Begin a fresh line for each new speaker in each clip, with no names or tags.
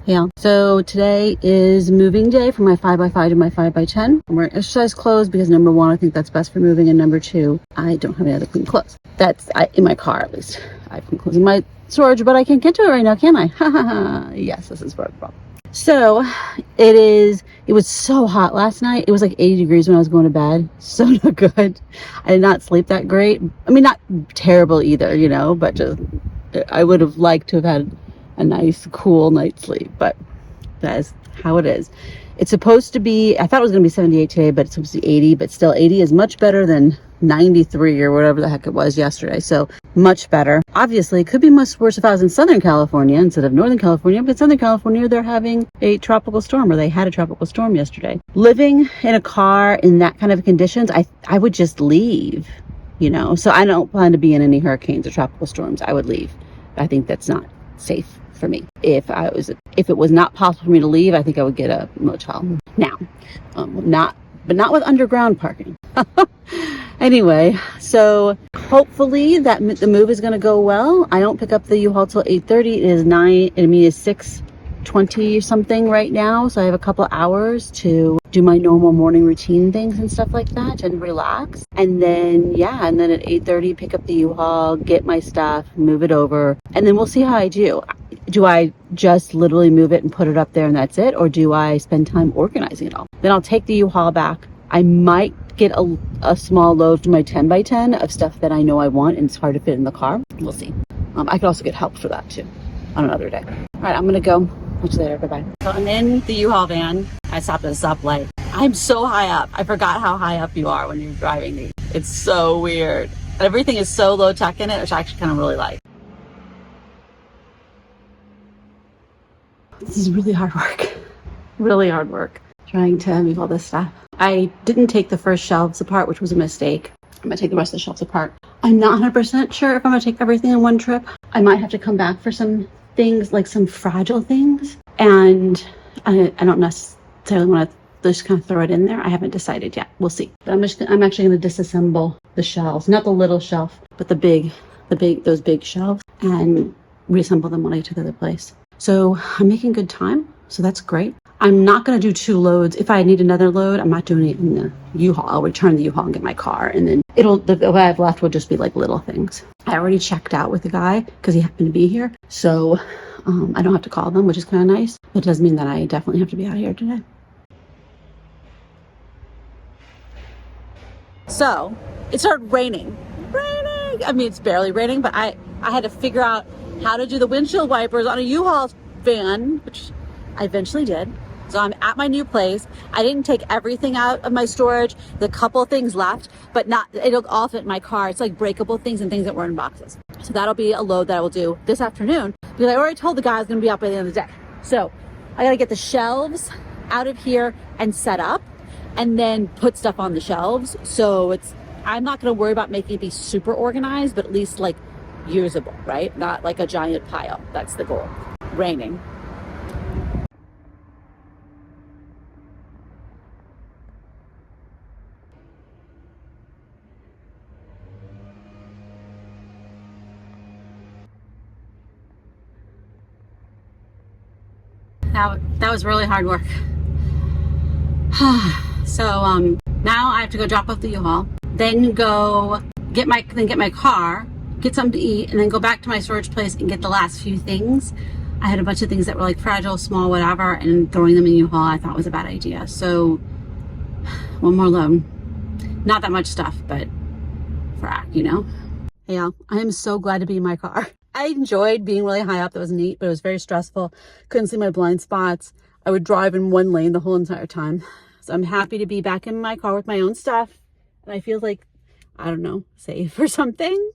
Yeah. So today is moving day from my 5x5 to my 5x10. I'm wearing exercise clothes because number one, I think that's best for moving, and number two, I don't have any other clean clothes. That's in my car, at least. I have clean clothes in my storage, but I can't get to it right now, can I? Ha ha ha. Yes, this is where I'm from. So it was so hot last night. It was like 80 degrees when I was going to bed. So not good. I did not sleep that great. I mean, not terrible either, you know, but just I would have liked to have had a nice cool night's sleep, but that is how it is. It's supposed to be, I thought it was going to be 78 today, but it's supposed to be 80, but still 80 is much better than 93 or whatever the heck it was yesterday. So much better. Obviously, it could be much worse if I was in Southern California instead of Northern California, but Southern California, they're having a tropical storm, or they had a tropical storm yesterday. Living in a car in that kind of conditions, I would just leave, you know? So I don't plan to be in any hurricanes or tropical storms. I would leave. I think that's not safe for me. If it was not possible for me to leave, I think I would get a motel. Now, not with underground parking. Anyway, so hopefully the move is going to go well. I don't pick up the U-Haul till 8:30. It is 6:20 something right now. So I have a couple hours to do my normal morning routine things and stuff like that and relax. And then, and then at 8:30, pick up the U-Haul, get my stuff, move it over. And then we'll see how I do. Do I just literally move it and put it up there and that's it? Or do I spend time organizing it all? Then I'll take the U-Haul back. I might get a small load for my 10x10 of stuff that I know I want and it's hard to fit in the car. We'll see. I could also get help for that too on another day. All right, I'm gonna go. Catch you later. Bye-bye. So I'm in the U-Haul van. I stopped at a stoplight. I'm so high up. I forgot how high up you are when you're driving these. It's so weird. Everything is so low tech in it, which I actually kind of really like. This is really hard work. Really hard work. Trying to move all this stuff. I didn't take the first shelves apart, which was a mistake. I'm gonna take the rest of the shelves apart. I'm not 100% sure if I'm gonna take everything in one trip. I might have to come back for some things, like some fragile things. And I don't necessarily want to just kind of throw it in there. I haven't decided yet. We'll see. But I'm actually gonna disassemble the shelves, not the little shelf, but those big shelves, and reassemble them when I get to the other place. So I'm making good time. So that's great. I'm not going to do 2 loads. If I need another load, I'm not doing it in the U-Haul. I'll return the U-Haul and get my car. And then what I have left will just be like little things. I already checked out with the guy because he happened to be here. So I don't have to call them, which is kind of nice. But it does mean that I definitely have to be out here today. So it started raining. I mean, it's barely raining, but I had to figure out how to do the windshield wipers on a U-Haul van, which I eventually did. So I'm at my new place. I didn't take everything out of my storage. The couple things left, but it'll all fit in my car. It's like breakable things and things that were in boxes. So that'll be a load that I will do this afternoon because I already told the guy I was going to be out by the end of the day. So I got to get the shelves out of here and set up and then put stuff on the shelves. So I'm not going to worry about making it be super organized, but at least like usable, right? Not like a giant pile. That's the goal. Raining. That was really hard work. So now I have to go drop off the U-Haul, then go get my car, get something to eat, and then go back to my storage place and get the last few things. I had a bunch of things that were like fragile, small, whatever, and throwing them in U-Haul I thought was a bad idea. So one more load. Not that much stuff, but frack, you know? Hey y'all, I am so glad to be in my car. I enjoyed being really high up. That was neat, but it was very stressful. Couldn't see my blind spots. I would drive in one lane the whole entire time. So I'm happy to be back in my car with my own stuff. And I feel like, I don't know, safe or something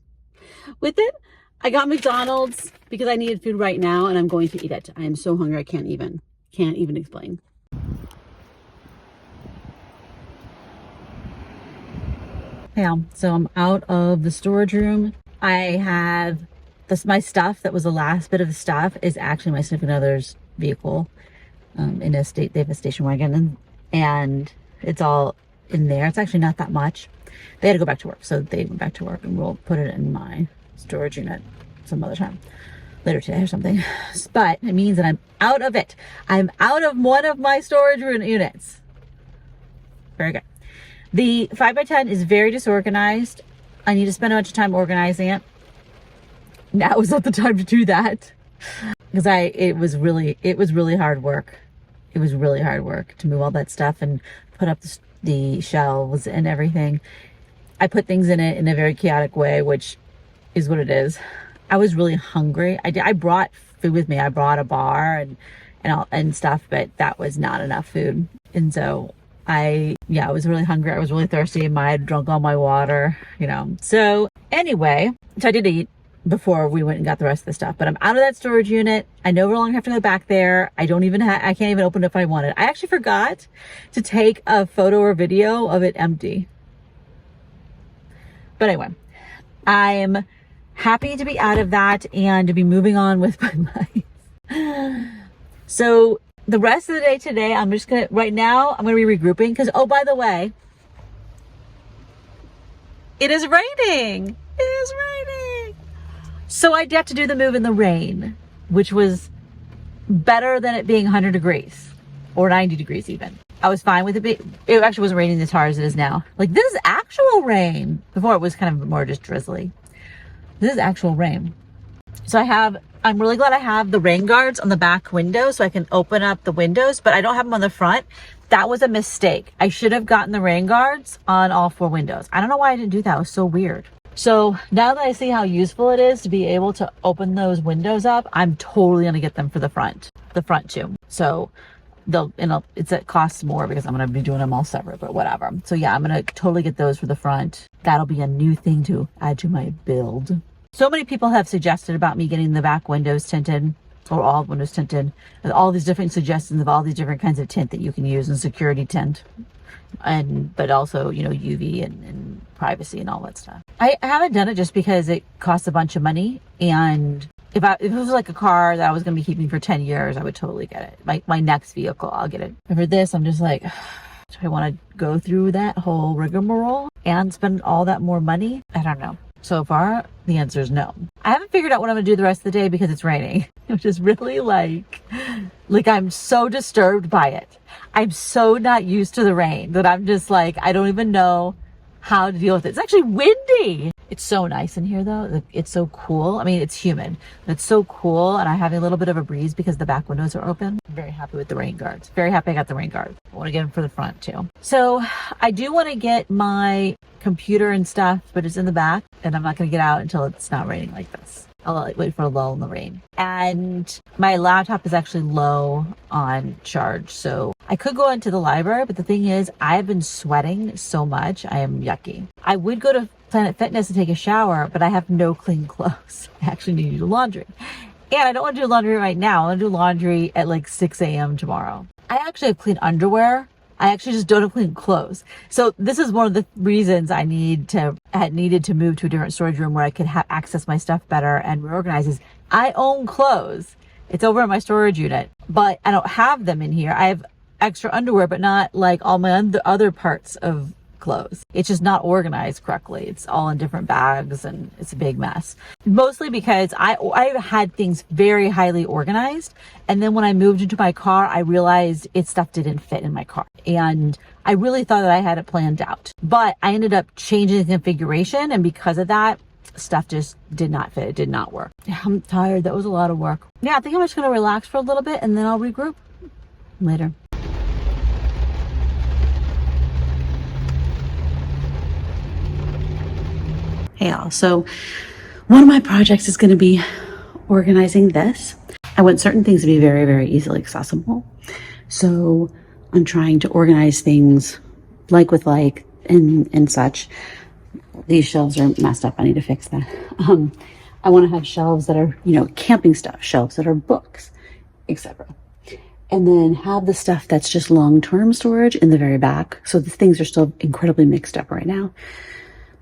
with it. I got McDonald's because I needed food right now and I'm going to eat it. I am so hungry I can't even explain. Yeah, so I'm out of the storage room. I have my stuff that was the last bit of the stuff is actually my significant other's vehicle. They have a station wagon and it's all in there. It's actually not that much. They had to go back to work, so they went back to work and we'll put it in my storage unit some other time. later today or something. But it means that I'm out of it. I'm out of one of my storage units. Very good. The 5x10 is very disorganized. I need to spend a bunch of time organizing it. Now is not the time to do that. Because it was really hard work. It was really hard work to move all that stuff and put up the shelves and everything. I put things in it in a very chaotic way, which is what it is. I was really hungry. I brought food with me. I brought a bar and stuff, but that was not enough food. And so I was really hungry. I was really thirsty. I had drunk all my water, you know. So anyway, so I did eat before we went and got the rest of the stuff, but I'm out of that storage unit. I no longer have to go back there. I can't even open it if I wanted. I actually forgot to take a photo or video of it empty. But anyway, I'm happy to be out of that and to be moving on with my life. So the rest of the day today, I'm gonna be regrouping because, oh, by the way, it is raining. It is raining. So I had to do the move in the rain, which was better than it being 100 degrees or 90 degrees even. I was fine with it. It actually wasn't raining as hard as it is now. Like, this is actual rain. Before it was kind of more just drizzly. This is actual rain. So I'm really glad I have the rain guards on the back window so I can open up the windows, but I don't have them on the front. That was a mistake. I should have gotten the rain guards on all 4 windows. I don't know why I didn't do that. It was so weird. So now that I see how useful it is to be able to open those windows up, I'm totally going to get them for the front too. So it costs more because I'm going to be doing them all separate, but whatever. So yeah, I'm going to totally get those for the front. That'll be a new thing to add to my build. So many people have suggested about me getting the back windows tinted, or all windows tinted, and all these different suggestions of all these different kinds of tint that you can use, and security tint, but also, you know, UV and privacy and all that stuff. I haven't done it just because it costs a bunch of money, and if it was like a car that I was going to be keeping for 10 years, I would totally get it. My next vehicle, I'll get it. And for this, I'm just like, do I want to go through that whole rigmarole and spend all that more money? I don't know. So far, the answer is no. I haven't figured out what I'm going to do the rest of the day because it's raining, which is really like I'm so disturbed by it. I'm so not used to the rain that I'm just like, I don't even know how to deal with it. It's actually windy. It's so nice in here though. It's so cool. I mean, it's humid, but it's so cool. And I'm having a little bit of a breeze because the back windows are open. I'm very happy with the rain guards. Very happy I got the rain guards. I want to get them for the front too. So I do want to get my computer and stuff, but it's in the back and I'm not going to get out until it's not raining like this. I'll wait for a lull in the rain. And my laptop is actually low on charge. So I could go into the library, but the thing is, I have been sweating so much. I am yucky. I would go to Planet Fitness and take a shower, but I have no clean clothes. I actually need to do laundry. And I don't want to do laundry right now. I want to do laundry at like 6 a.m. tomorrow. I actually have clean underwear. I actually just don't have clean clothes. So this is one of the reasons I needed to move to a different storage room where I could access my stuff better and reorganize is I own clothes. It's over in my storage unit, but I don't have them in here. I have extra underwear, but not like all my other parts of clothes. It's just not organized correctly. It's all in different bags and it's a big mess. Mostly because I had things very highly organized. And then when I moved into my car, I realized stuff didn't fit in my car. And I really thought that I had it planned out. But I ended up changing the configuration. And because of that, stuff just did not fit. It did not work. I'm tired. That was a lot of work. Yeah, I think I'm just going to relax for a little bit and then I'll regroup later. Hey y'all, so one of my projects is going to be organizing this. I want certain things to be very, very easily accessible. So I'm trying to organize things like with like and such. These shelves are messed up. I need to fix that. I want to have shelves that are, you know, camping stuff, shelves that are books, etc. And then have the stuff that's just long-term storage in the very back. So the things are still incredibly mixed up right now.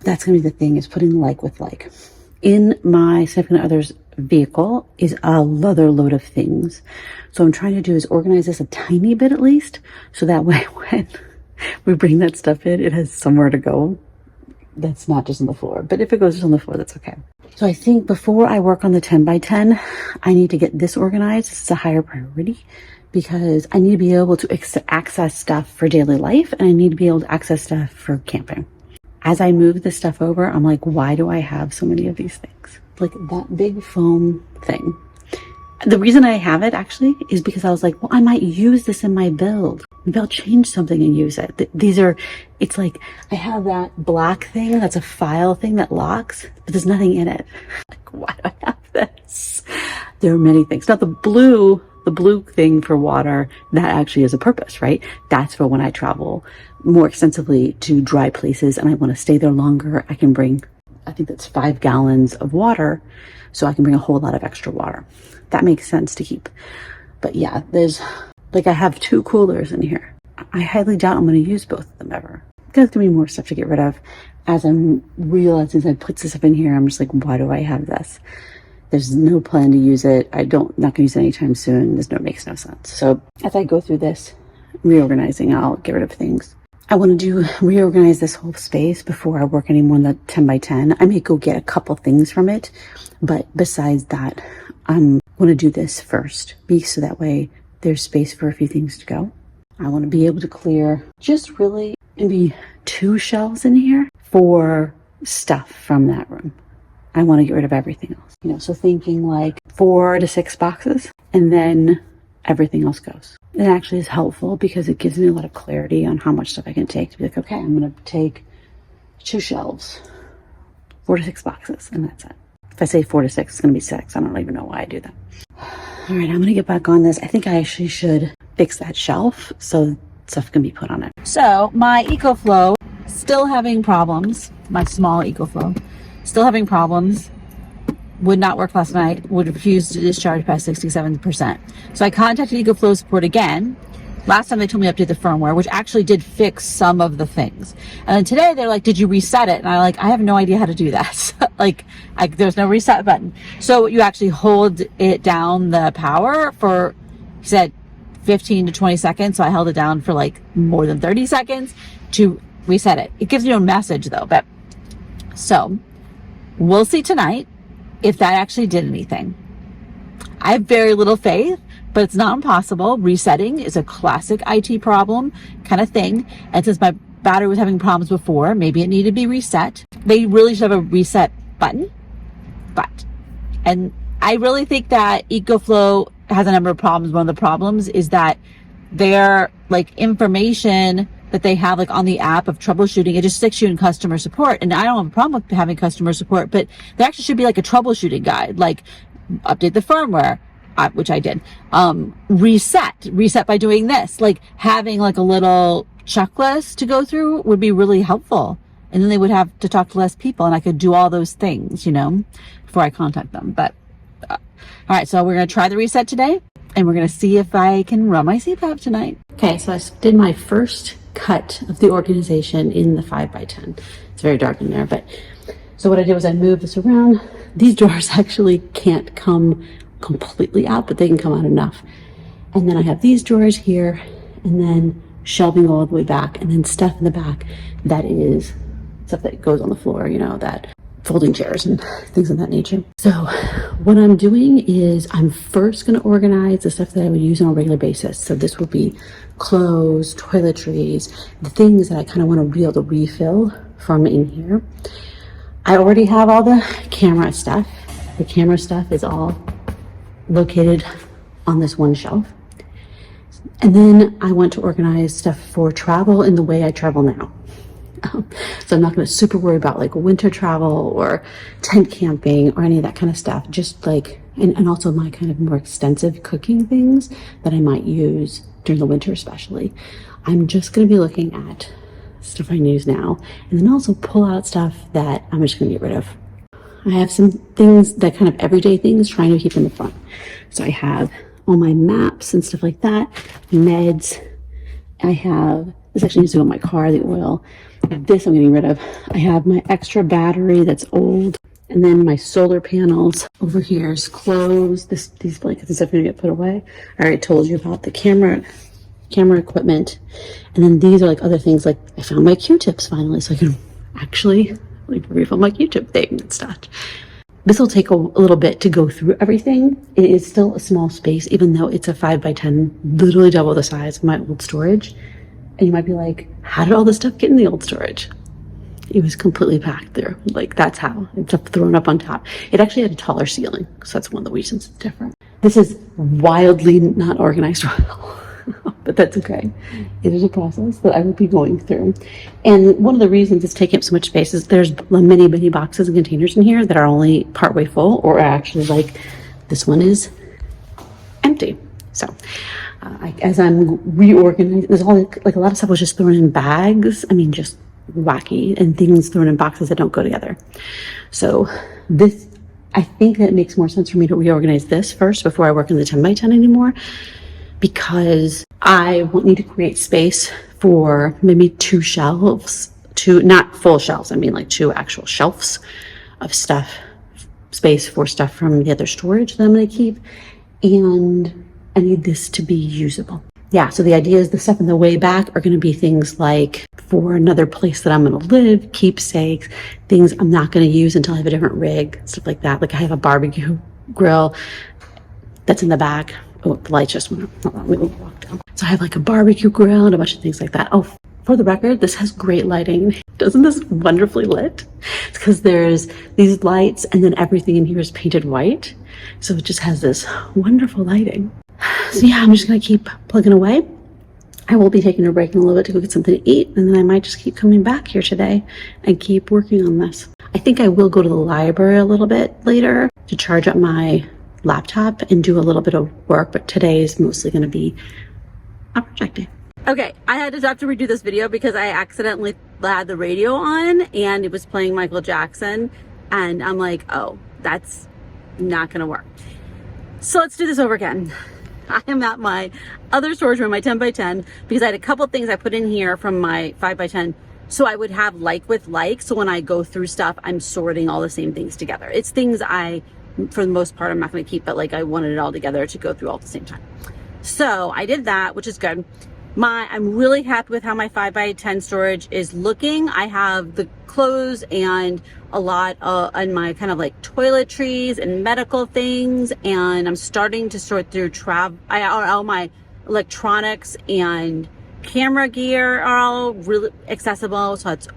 That's going to be the thing, is putting like with like. In my significant other's vehicle is another load of things. So what I'm trying to do is organize this a tiny bit at least. So that way when we bring that stuff in, it has somewhere to go. that's not just on the floor. But if it goes just on the floor, that's okay. So I think before I work on the 10 by 10, I need to get this organized. It's a higher priority because I need to be able to access stuff for daily life, and I need to be able to access stuff for camping. As I move this stuff over, I'm like, why do I have so many of these things? Like that big foam thing. The reason I have it actually is because I was like, well, I might use this in my build. Maybe I'll change something and use it. It's like, I have that black thing, that's a file thing that locks, but there's nothing in it. Like, why do I have this? There are many things. Now the blue thing for water, that actually is a purpose, right? That's for when I travel more extensively to dry places and I want to stay there longer. I can bring, I think that's 5 gallons of water. So I can bring a whole lot of extra water. That makes sense to keep. But yeah, I have 2 coolers in here. I highly doubt I'm going to use both of them ever. There's going to be more stuff to get rid of. As I'm realizing, as I put this stuff in here, I'm just like, why do I have this? There's no plan to use it. Not going to use it anytime soon. Makes no sense. So as I go through this reorganizing, I'll get rid of things. I want to reorganize this whole space before I work any more than 10 by 10. I may go get a couple things from it, but besides that, I'm going to do this first, so that way there's space for a few things to go. I want to be able to clear just really maybe 2 shelves in here for stuff from that room. I want to get rid of everything else, so thinking like 4 to 6 boxes and then everything else goes. It actually is helpful because it gives me a lot of clarity on how much stuff I can take to be like, okay, I'm going to take 2 shelves, 4 to 6 boxes, and that's it. If I say 4 to 6, it's going to be 6. I don't even know why I do that. All right, I'm going to get back on this. I think I actually should fix that shelf so stuff can be put on it. So my Ecoflow, still having problems. My small Ecoflow, still having problems. Would not work last night, would refuse to discharge past 67%. So I contacted Ecoflow support again. Last time they told me to update the firmware, which actually did fix some of the things. And then today they're like, did you reset it? And I have no idea how to do that. There's no reset button. So you actually hold it down the power for, he said 15 to 20 seconds. So I held it down for more than 30 seconds to reset it. It gives you a message though, so we'll see tonight if that actually did anything. I have very little faith, but it's not impossible. Resetting is a classic IT problem kind of thing. And since my battery was having problems before, maybe it needed to be reset. They really should have a reset button. And I really think that Ecoflow has a number of problems. One of the problems is that their information that they have on the app of troubleshooting, it just sticks you in customer support. And I don't have a problem with having customer support, but there actually should be a troubleshooting guide, update the firmware, which I did. Reset by doing this, having a little checklist to go through would be really helpful. And then they would have to talk to less people and I could do all those things, before I contact them. But, all right, so we're going to try the reset today and we're going to see if I can run my CPAP tonight. Okay, so I did my first cut of the organization in the 5 by 10. It's very dark in there, but so what I did was I moved this around. These drawers actually can't come completely out, but they can come out enough. And then I have these drawers here and then shelving all the way back and then stuff in the back that is stuff that goes on the floor, that folding chairs and things of that nature. So what I'm doing is I'm first going to organize the stuff that I would use on a regular basis. So this will be clothes, toiletries, the things that I kind of want to be able to refill from in here. I already have all the camera stuff. The camera stuff is all located on this one shelf. And then I want to organize stuff for travel in the way I travel now. So I'm not going to super worry about winter travel or tent camping or any of that kind of stuff. Just and also my kind of more extensive cooking things that I might use during the winter especially. I'm just going to be looking at stuff I use now and then also pull out stuff that I'm just going to get rid of. I have some things that kind of everyday things trying to keep in the front. So I have all my maps and stuff like that, meds. I have, this actually needs to go in my car, the oil. This I'm getting rid of. I have my extra battery that's old. And then my solar panels. Over here is clothes. These blankets and stuff are going to get put away. I already told you about the camera equipment. And then these are other things I found my Q-tips finally. So I can actually like refilm like YouTube thing and stuff. This will take a little bit to go through everything. It is still a small space, even though it's a 5x10, literally double the size of my old storage. And you might be like, how did all this stuff get in the old storage? It was completely packed there. Like, that's how. It's thrown up on top. It actually had a taller ceiling, so that's one of the reasons it's different. This is wildly not organized well, but that's okay. It is a process that I will be going through. And one of the reasons it's taking up so much space is there's many, many boxes and containers in here that are only partway full, or actually, like, this one is empty. So as I'm reorganizing, there's all like a lot of stuff was just thrown in bags. I mean, just wacky, and things thrown in boxes that don't go together. So this, I think that it makes more sense for me to reorganize this first before I work in the 10x10 anymore, because I won't need to create space for maybe 2 shelves, not full shelves, I mean like 2 actual shelves of stuff, space for stuff from the other storage that I'm going to keep. And I need this to be usable. Yeah, so the idea is the stuff in the way back are going to be things like for another place that I'm going to live, keepsakes, things I'm not going to use until I have a different rig, stuff like that. Like I have a barbecue grill that's in the back. Oh, the lights just went up. Hold on, we will walk down. So I have like a barbecue grill and a bunch of things like that. Oh, for the record, this has great lighting. Doesn't this wonderfully lit? It's because there's these lights and then everything in here is painted white. So it just has this wonderful lighting. So yeah, I'm just going to keep plugging away. I will be taking a break in a little bit to go get something to eat, and then I might just keep coming back here today and keep working on this. I think I will go to the library a little bit later to charge up my laptop and do a little bit of work, but today is mostly going to be a project day. Okay, I had to stop to redo this video because I accidentally had the radio on and it was playing Michael Jackson, and I'm like, oh, that's not going to work. So let's do this over again. I am at my other storage room, my 10x10, because I had a couple things I put in here from my 5x10 so I would have like with like. So when I go through stuff, I'm sorting all the same things together. It's things I, for the most part, I'm not going to keep, but like I wanted it all together to go through all at the same time. So I did that, which is good. I'm really happy with how my 5x10 storage is looking. I have the clothes and a lot on my kind of like toiletries and medical things, and I'm starting to sort through all my electronics and camera gear are all really accessible, so it's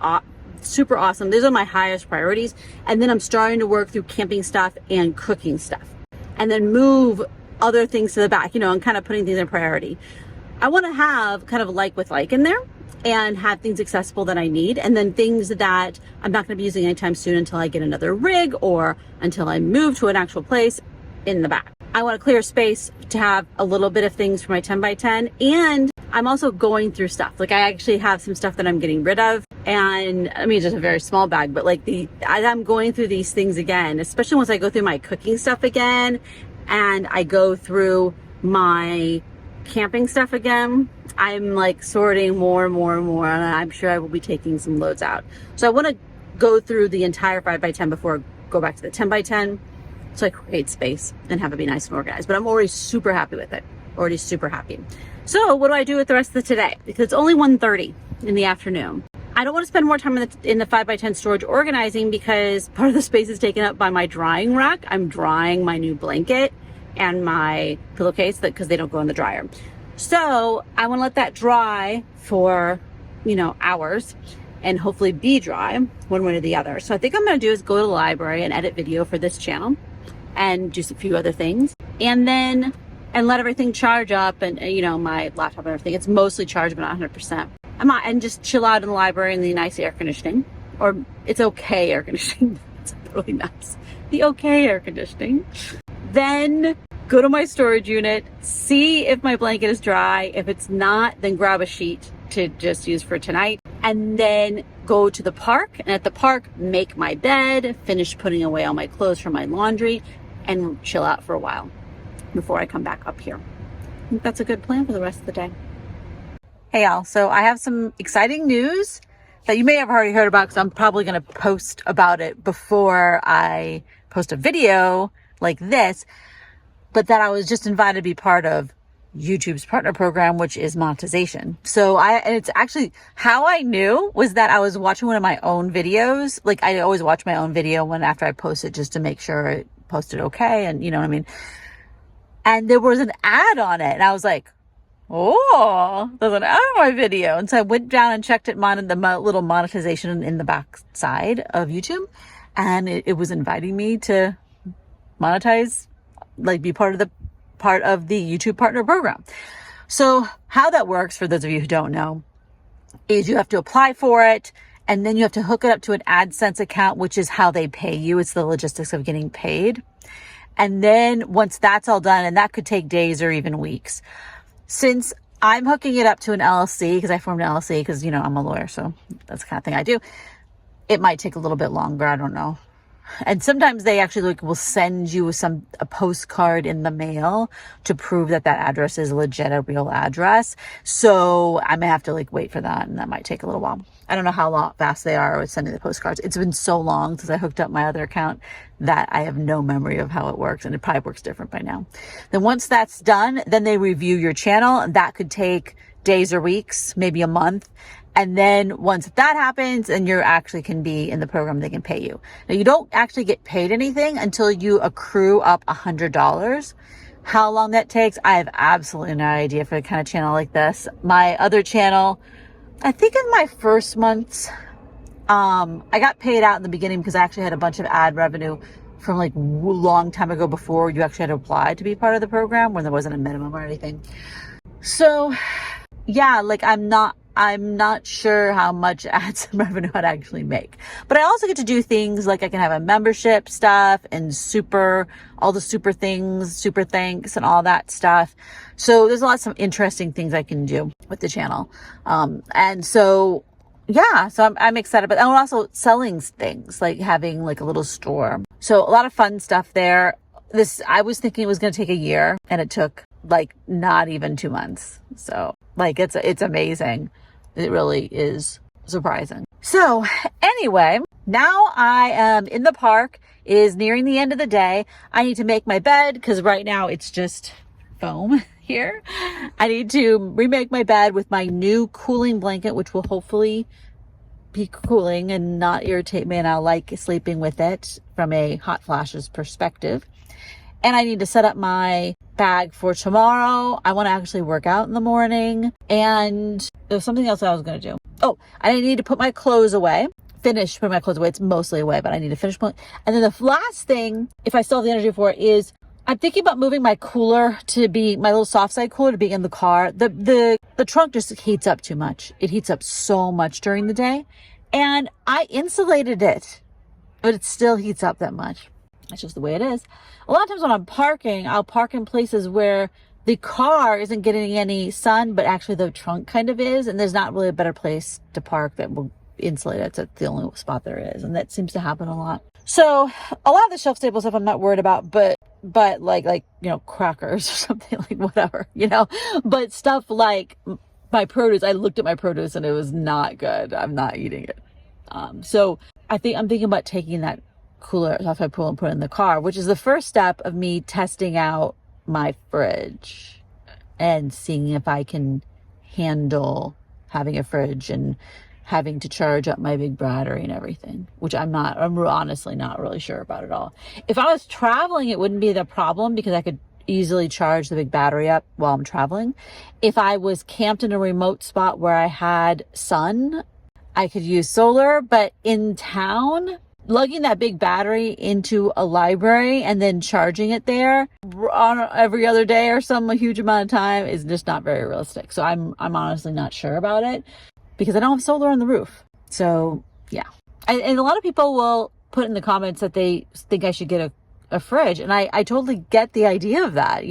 super awesome. Those are my highest priorities. And then I'm starting to work through camping stuff and cooking stuff, and then move other things to the back, and kind of putting things in priority. I want to have kind of like with like in there and have things accessible that I need, and then things that I'm not going to be using anytime soon until I get another rig or until I move to an actual place in the back. I want to clear space to have a little bit of things for my 10x10, and I'm also going through stuff. Like I actually have some stuff that I'm getting rid of, and I mean, just a very small bag, but like as I'm going through these things again, especially once I go through my cooking stuff again, and I go through my camping stuff again, I'm like sorting more and more and more, and I'm sure I will be taking some loads out. So I want to go through the entire 5x10 before I go back to the 10x10, so I create space and have it be nice and organized. But I'm already super happy with it. Already super happy. So what do I do with the rest of the today? Because it's only 1:30 in the afternoon. I don't want to spend more time in the 5x10 storage organizing, because part of the space is taken up by my drying rack. I'm drying my new blanket and my pillowcase because they don't go in the dryer. So I want to let that dry for, hours, and hopefully be dry one way or the other. So I think I'm going to do is go to the library and edit video for this channel and do a few other things, and let everything charge up, and my laptop and everything. It's mostly charged, but not 100%. And just chill out in the library in the nice air conditioning, or it's okay air conditioning. It's really nice. The okay air conditioning. Then go to my storage unit, see if my blanket is dry. If it's not, then grab a sheet to just use for tonight. And then go to the park, and at the park, make my bed, finish putting away all my clothes from my laundry, and chill out for a while before I come back up here. I think that's a good plan for the rest of the day. Hey y'all, so I have some exciting news that you may have already heard about, because I'm probably going to post about it before I post a video like this, but that I was just invited to be part of YouTube's partner program, which is monetization. So and it's actually how I knew was that I was watching one of my own videos. Like I always watch my own video after I post it just to make sure it posted okay. And you know what I mean? And there was an ad on it and I was like, oh, there's an ad on my video. And so I went down and checked it, the little monetization in the back side of YouTube. And it was inviting me to monetize, like be part of the YouTube partner program. So how that works, for those of you who don't know, is you have to apply for it and then you have to hook it up to an AdSense account, which is how they pay you. It's the logistics of getting paid. And then once that's all done, and that could take days or even weeks. Since I'm hooking it up to an LLC, because I formed an LLC because, you know, I'm a lawyer, so that's the kind of thing I do. It might take a little bit longer. I don't know. And sometimes they actually will send you a postcard in the mail to prove that address is legit, a real address. So I may have to wait for that, and that might take a little while. I don't know how fast they are with sending the postcards. It's been so long since I hooked up my other account that I have no memory of how it works, and it probably works different by now. Then once that's done, then they review your channel, and that could take days or weeks, maybe a month. And then once that happens and you actually can be in the program, they can pay you. Now you don't actually get paid anything until you accrue up $100. How long that takes, I have absolutely no idea for a kind of channel like this. My other channel, I think in my first months, I got paid out in the beginning because I actually had a bunch of ad revenue from a long time ago before you actually had to apply to be part of the program when there wasn't a minimum or anything. So yeah, I'm not sure how much ads revenue I'd actually make. But I also get to do things like I can have a membership stuff and all the super things, super thanks and all that stuff. So there's some interesting things I can do with the channel. And so, yeah, so I'm excited. But I'm also selling things, like having a little store. So a lot of fun stuff there. I was thinking it was going to take a year, and it took not even 2 months. So it's amazing. It really is surprising. So anyway, now I am in the park. It is nearing the end of the day. I need to make my bed because right now it's just foam here. I need to remake my bed with my new cooling blanket, which will hopefully be cooling and not irritate me, and I'll like sleeping with it from a hot flashes perspective. And I need to set up my bag for tomorrow. I want to actually work out in the morning. And there's something else I was going to do. Oh, I need to put my clothes away. Finish putting my clothes away. It's mostly away, but I need to finish. And then the last thing, if I still have the energy for it, is I'm thinking about moving my cooler to be my little soft side cooler to be in the car. The trunk just heats up too much. It heats up so much during the day. And I insulated it, but it still heats up that much. That's just the way it is. A lot of times when I'm parking, I'll park in places where the car isn't getting any sun, but actually the trunk kind of is. And there's not really a better place to park that will insulate it. That's the only spot there is. And that seems to happen a lot. So a lot of the shelf stable stuff I'm not worried about, but crackers or something, whatever, but stuff like my produce, I looked at my produce and it was not good. I'm not eating it. So I'm thinking about taking that cooler off my pool and put it in the car, which is the first step of me testing out my fridge and seeing if I can handle having a fridge and having to charge up my big battery and everything, which I'm honestly not really sure about at all. If I was traveling, it wouldn't be the problem because I could easily charge the big battery up while I'm traveling. If I was camped in a remote spot where I had sun, I could use solar, but in town, lugging that big battery into a library and then charging it there on every other day or a huge amount of time is just not very realistic. So I'm honestly not sure about it because I don't have solar on the roof. So yeah. And a lot of people will put in the comments that they think I should get a fridge. And I totally get the idea of that,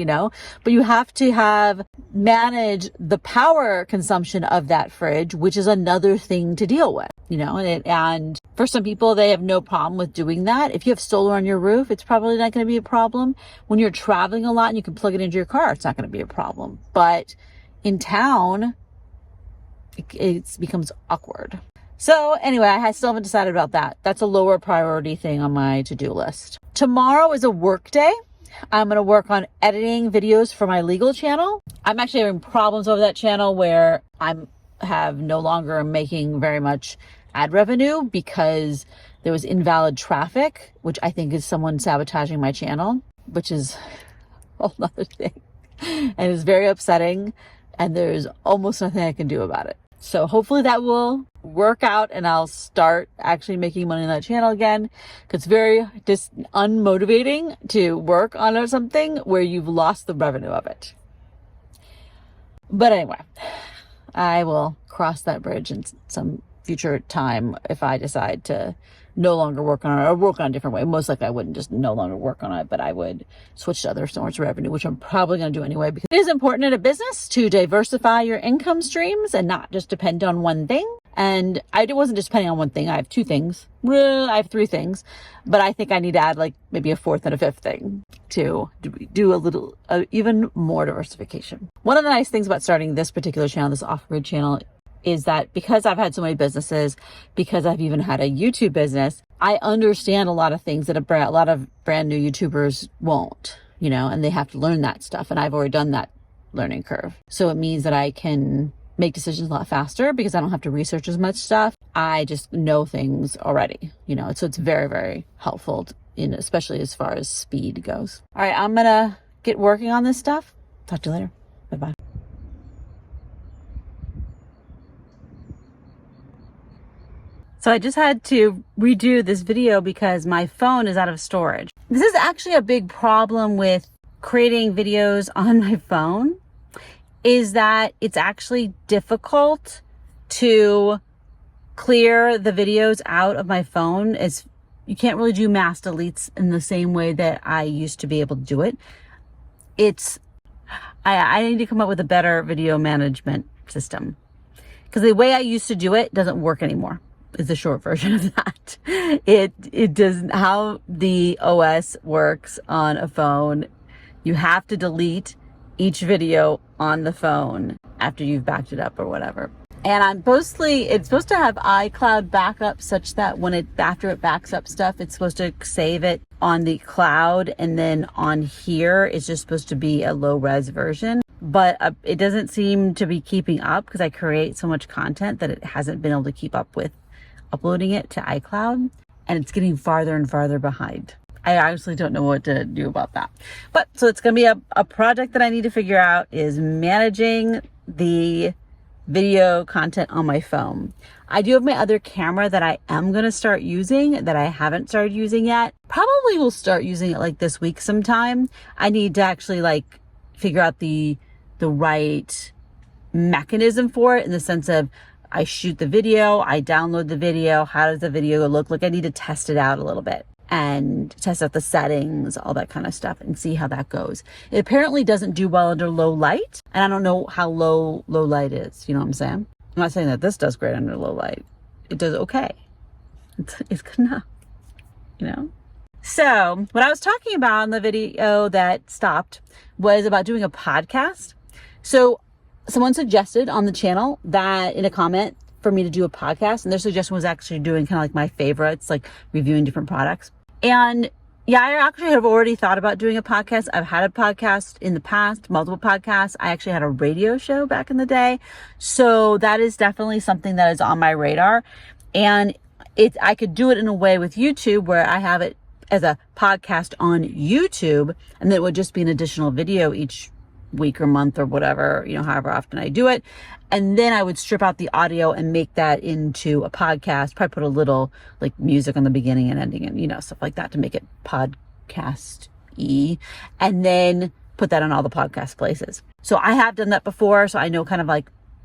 but you have to manage the power consumption of that fridge, which is another thing to deal with, and for some people, they have no problem with doing that. If you have solar on your roof, it's probably not going to be a problem. When you're traveling a lot and you can plug it into your car, it's not going to be a problem. But in town, it becomes awkward. So anyway, I still haven't decided about that. That's a lower priority thing on my to-do list. Tomorrow is a work day. I'm going to work on editing videos for my legal channel. I'm actually having problems over that channel where have no longer making very much ad revenue because there was invalid traffic, which I think is someone sabotaging my channel, which is a whole other thing. And it's very upsetting, and there's almost nothing I can do about it. So hopefully that will work out and I'll start actually making money on that channel again. Because it's very just unmotivating to work on something where you've lost the revenue of it. But anyway, I will cross that bridge in some future time if I decide to no longer work on it or work on a different way. Most likely I wouldn't just no longer work on it, but I would switch to other sources of revenue, which I'm probably going to do anyway, because it is important in a business to diversify your income streams and not just depend on one thing. And I wasn't just depending on one thing. I have two things. I have three things, but I think I need to add like maybe a fourth and a fifth thing to do a little, even more diversification. One of the nice things about starting this particular channel, this off-grid channel, is that because I've had so many businesses, because I've even had a YouTube business, I understand a lot of things that a lot of brand new YouTubers won't, and they have to learn that stuff. And I've already done that learning curve. So it means that I can make decisions a lot faster because I don't have to research as much stuff. I just know things already, so it's very, very helpful, especially as far as speed goes. All right, I'm going to get working on this stuff. Talk to you later. Bye-bye. So I just had to redo this video because my phone is out of storage. This is actually a big problem with creating videos on my phone, is that it's actually difficult to clear the videos out of my phone. You can't really do mass deletes in the same way that I used to be able to do it. I need to come up with a better video management system because the way I used to do it doesn't work anymore. Is the short version of that. It doesn't, how the OS works on a phone. You have to delete each video on the phone after you've backed it up or whatever. And it's supposed to have iCloud backup such that after it backs up stuff, it's supposed to save it on the cloud. And then on here, it's just supposed to be a low res version. But it doesn't seem to be keeping up because I create so much content that it hasn't been able to keep up with uploading it to iCloud, and it's getting farther and farther behind. I honestly don't know what to do about that. But so it's going to be a project that I need to figure out, is managing the video content on my phone. I do have my other camera that I am going to start using that I haven't started using yet. Probably will start using it like this week sometime. I need to actually figure out the right mechanism for it, in the sense of I shoot the video, I download the video, how does the video look like? I need to test it out a little bit and test out the settings, all that kind of stuff, and see how that goes. It apparently doesn't do well under low light, and I don't know how low light is, you know what I'm saying? I'm not saying that this does great under low light. It does okay. It's good enough, So what I was talking about in the video that stopped was about doing a podcast. So someone suggested on the channel that in a comment for me to do a podcast, and their suggestion was actually doing kind of like my favorites, like reviewing different products. And yeah, I actually have already thought about doing a podcast. I've had a podcast in the past, multiple podcasts. I actually had a radio show back in the day. So that is definitely something that is on my radar. And I could do it in a way with YouTube where I have it as a podcast on YouTube, and then it would just be an additional video each week or month or whatever, however often I do it. And then I would strip out the audio and make that into a podcast, probably put a little music on the beginning and ending and, stuff like that to make it podcast-y, and then put that on all the podcast places. So I have done that before, so I know kind of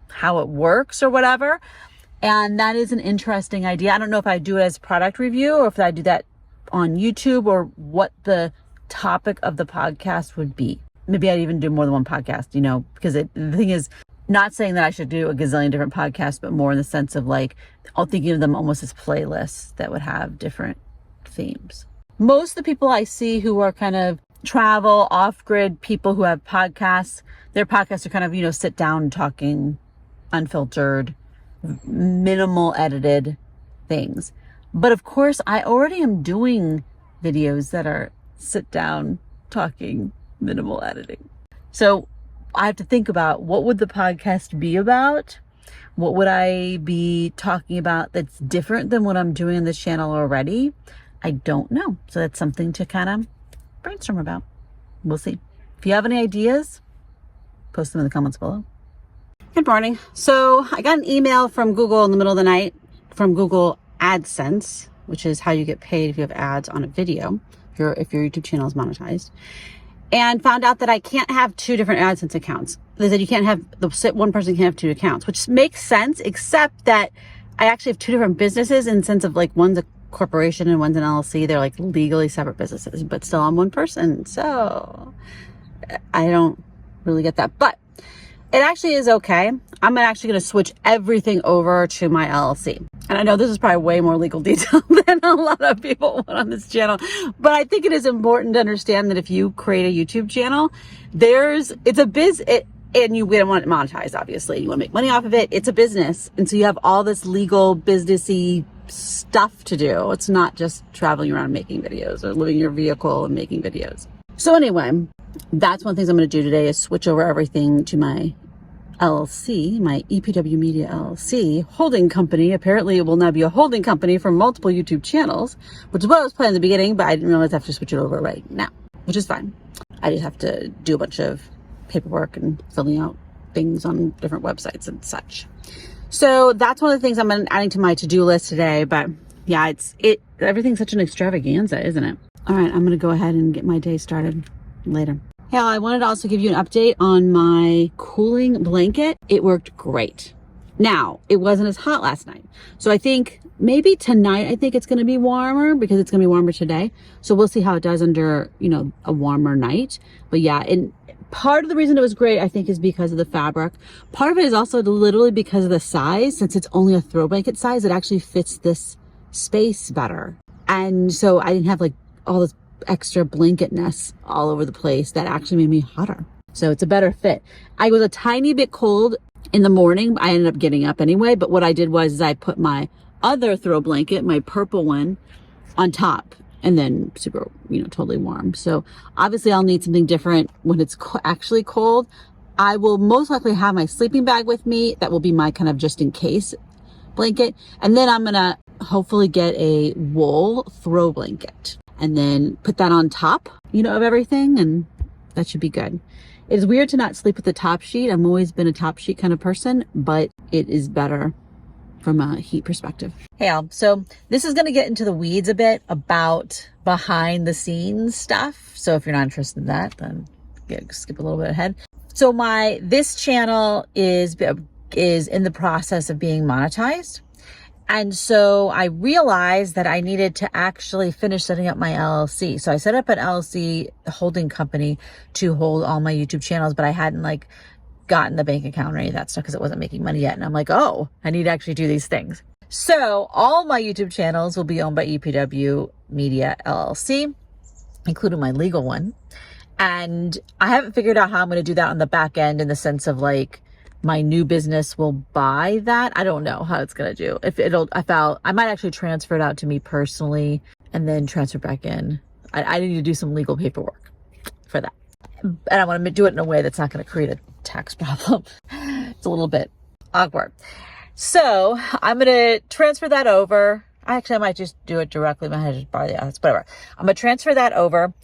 how it works or whatever. And that is an interesting idea. I don't know if I do it as product review or if I do that on YouTube, or what the topic of the podcast would be. Maybe I'd even do more than one podcast, because the thing is, not saying that I should do a gazillion different podcasts, but more in the sense of I'm thinking of them almost as playlists that would have different themes. Most of the people I see who are kind of travel, off-grid people who have podcasts, their podcasts are kind of, sit down talking, unfiltered, minimal edited things. But of course, I already am doing videos that are sit down, talking, minimal editing. So I have to think about, what would the podcast be about? What would I be talking about that's different than what I'm doing on this channel already? I don't know. So that's something to kind of brainstorm about. We'll see. If you have any ideas, post them in the comments below. Good morning. So I got an email from Google in the middle of the night, from Google AdSense, which is how you get paid if you have ads on a video, if your YouTube channel is monetized, and found out that I can't have two different AdSense accounts. They said you can't have, one person can't have two accounts, which makes sense, except that I actually have two different businesses in the sense of like one's a corporation and one's an LLC. They're like legally separate businesses, but still I'm one person. So I don't really get that, but it actually is okay. I'm actually going to switch everything over to my LLC. And I know this is probably way more legal detail than a lot of people want on this channel, but I think it is important to understand that if you create a YouTube channel, it's a business, and we don't want it monetized, obviously. You want to make money off of it. It's a business. And so you have all this legal, businessy stuff to do. It's not just traveling around making videos or living in your vehicle and making videos. So anyway, that's one of the things I'm going to do today is switch over everything to my LLC, my EPW Media LLC holding company. Apparently it will now be a holding company for multiple YouTube channels, which is what I was planning in the beginning, but I didn't realize I have to switch it over right now, which is fine. I just have to do a bunch of paperwork and filling out things on different websites and such. So that's one of the things I'm adding to my to-do list today. But yeah, everything's such an extravaganza, isn't it? All right, I'm going to go ahead and get my day started later. Yeah, I wanted to also give you an update on my cooling blanket. It worked great. Now, it wasn't as hot last night. So I think maybe tonight, I think it's going to be warmer because it's going to be warmer today. So we'll see how it does under, a warmer night. But yeah, and part of the reason it was great, I think, is because of the fabric. Part of it is also literally because of the size. Since it's only a throw blanket size, it actually fits this space better. And so I didn't have like all this extra blanketness all over the place that actually made me hotter. So it's a better fit. I was a tiny bit cold in the morning. I ended up getting up anyway, but what I did was I put my other throw blanket, my purple one, on top, and then super, totally warm. So obviously I'll need something different when it's actually cold. I will most likely have my sleeping bag with me. That will be my kind of just in case blanket. And then I'm gonna hopefully get a wool throw blanket and then put that on top, of everything, and that should be good. It's weird to not sleep with the top sheet. I've always been a top sheet kind of person, but it is better from a heat perspective. Hey, Al, so this is going to get into the weeds a bit about behind the scenes stuff. So if you're not interested in that, then skip a little bit ahead. So this channel is in the process of being monetized. And so I realized that I needed to actually finish setting up my LLC. So I set up an LLC holding company to hold all my YouTube channels, but I hadn't gotten the bank account or any of that stuff because it wasn't making money yet. And I'm like, oh, I need to actually do these things. So all my YouTube channels will be owned by EPW Media LLC, including my legal one. And I haven't figured out how I'm going to do that on the back end in the sense of my new business will buy that. I don't know how it's going to do. I might actually transfer it out to me personally and then transfer back in. I need to do some legal paperwork for that. And I want to do it in a way that's not going to create a tax problem. It's a little bit awkward. So I'm going to transfer that over. Actually, I might just do it directly. I might just borrow the assets, whatever. I'm going to transfer that over,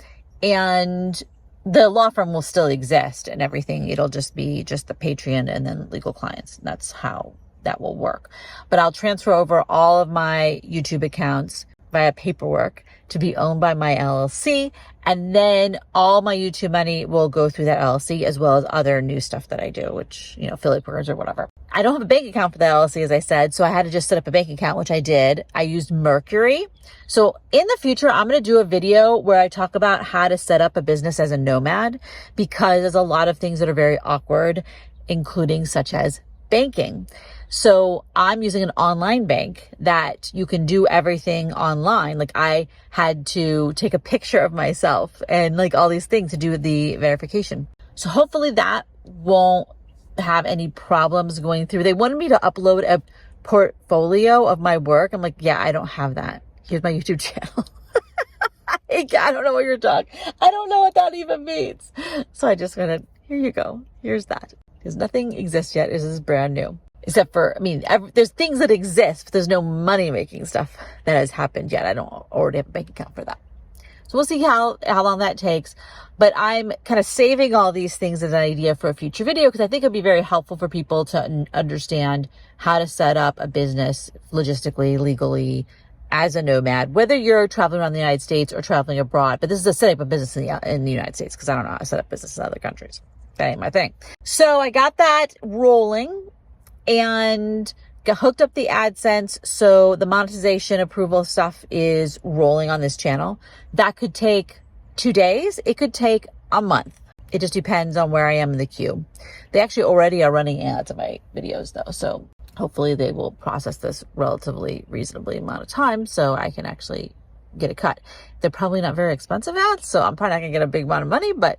and the law firm will still exist and everything. It'll just be the Patreon and then legal clients. That's how that will work. But I'll transfer over all of my YouTube accounts via paperwork to be owned by my LLC. And then all my YouTube money will go through that LLC, as well as other new stuff that I do, which, affiliate programs or whatever. I don't have a bank account for the LLC, as I said, so I had to just set up a bank account, which I did. I used Mercury. So in the future, I'm going to do a video where I talk about how to set up a business as a nomad, because there's a lot of things that are very awkward, including such as banking. So I'm using an online bank that you can do everything online. I had to take a picture of myself and all these things to do the verification. So hopefully that won't have any problems going through. They wanted me to upload a portfolio of my work. I'm like, yeah, I don't have that. Here's my YouTube channel.
I don't know what you're talking. I don't know what that even means. So I just went, here you go. Here's that. Because nothing exists yet. This is brand new. Except for, there's things that exist, but there's no money making stuff that has happened yet. I don't already have a bank account for that. So we'll see how long that takes. But I'm kind of saving all these things as an idea for a future video because I think it'd be very helpful for people to understand how to set up a business logistically, legally, as a nomad, whether you're traveling around the United States or traveling abroad. But this is a setting up a business in the United States because I don't know how to set up business in other countries. That ain't my thing. So I got that rolling and got hooked up the AdSense. So the monetization approval stuff is rolling on this channel. That could take 2 days. It could take a month. It just depends on where I am in the queue. They actually already are running ads in my videos though. So hopefully they will process this relatively reasonably amount of time so I can actually get a cut. They're probably not very expensive ads, so I'm probably not gonna get a big amount of money, but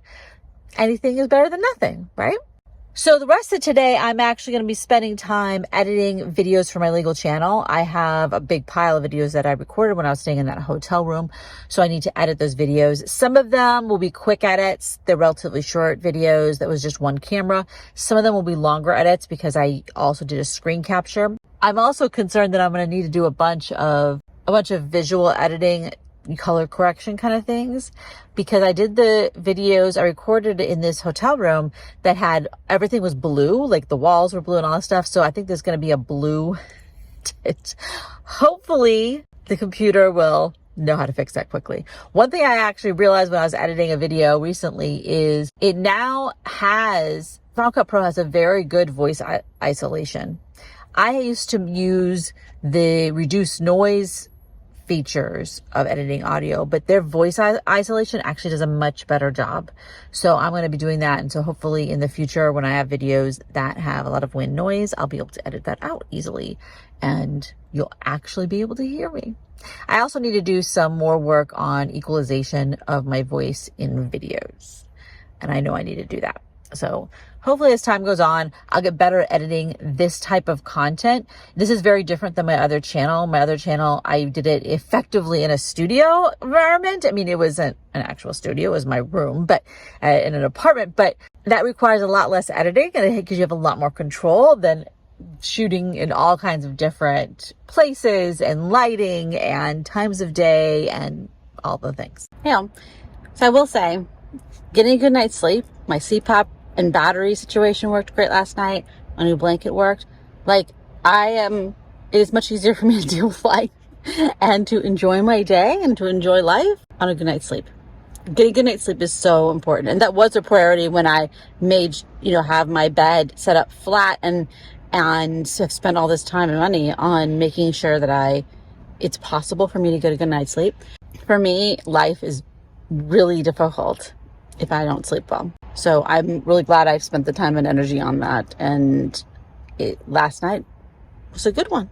anything is better than nothing, right? So the rest of today, I'm actually going to be spending time editing videos for my legal channel. I have a big pile of videos that I recorded when I was staying in that hotel room. So I need to edit those videos. Some of them will be quick edits. They're relatively short videos. That was just one camera. Some of them will be longer edits because I also did a screen capture. I'm also concerned that I'm going to need to do a bunch of visual editing, color correction kind of things, because I did the videos I recorded in this hotel room that had everything was blue, like the walls were blue and all that stuff. So I think there's going to be a blue tint. Hopefully the computer will know how to fix that quickly. One thing I actually realized when I was editing a video recently is it now has, Final Cut Pro has a very good voice isolation. I used to use the reduce noise features of editing audio, but their voice isolation actually does a much better job. So I'm going to be doing that. And so hopefully in the future, when I have videos that have a lot of wind noise, I'll be able to edit that out easily and you'll actually be able to hear me. I also need to do some more work on equalization of my voice in videos. And I know I need to do that. So hopefully as time goes on, I'll get better at editing this type of content. This is very different than my other channel. My other channel, I did it effectively in a studio environment. It wasn't an actual studio, it was my room, but in an apartment, but that requires a lot less editing because you have a lot more control than shooting in all kinds of different places and lighting and times of day and all the things.
Yeah. So I will say, getting a good night's sleep, my CPAP and battery situation worked great last night. My new blanket worked. It is much easier for me to deal with life and to enjoy my day and to enjoy life on a good night's sleep. Getting a good night's sleep is so important. And that was a priority when I made, have my bed set up flat and have spent all this time and money on making sure that it's possible for me to get a good night's sleep. For me, life is really difficult if I don't sleep well. So I'm really glad I spent the time and energy on that. And last night was a good one.